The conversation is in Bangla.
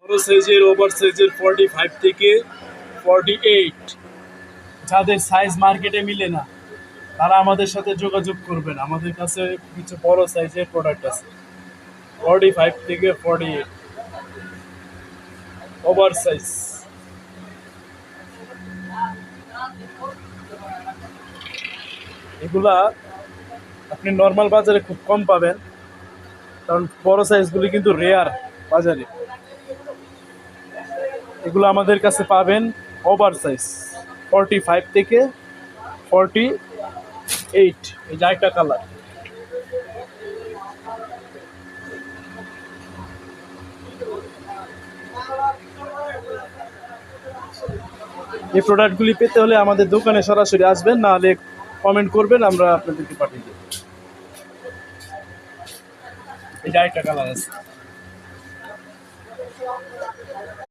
বড় সাইজের ওভার সাইজের 45 থেকে 48, যাদের সাইজ মার্কেটে মিলে না তারা আমাদের সাথে যোগাযোগ করবেন। আমাদের কাছে কিছু বড় সাইজের প্রোডাক্ট আছে 45 থেকে 48 ওভার সাইজ। এগুলা আপনি নর্মাল বাজারে খুব কম পাবেন, কারণ বড় সাইজগুলি কিন্তু রেয়ার বাজারে। এগুলো আমাদের কাছে পাবেন ওভার সাইজ 45 থেকে 48। এই যে একটা কালার। এই প্রোডাক্টগুলি পেতে হলে আমাদের দোকানে সরাসরি আসবেন, না হলে কমেন্ট করবেন, আমরা আপনাদেরকে পাঠিয়ে দেব। এই যে একটা কালার আছে।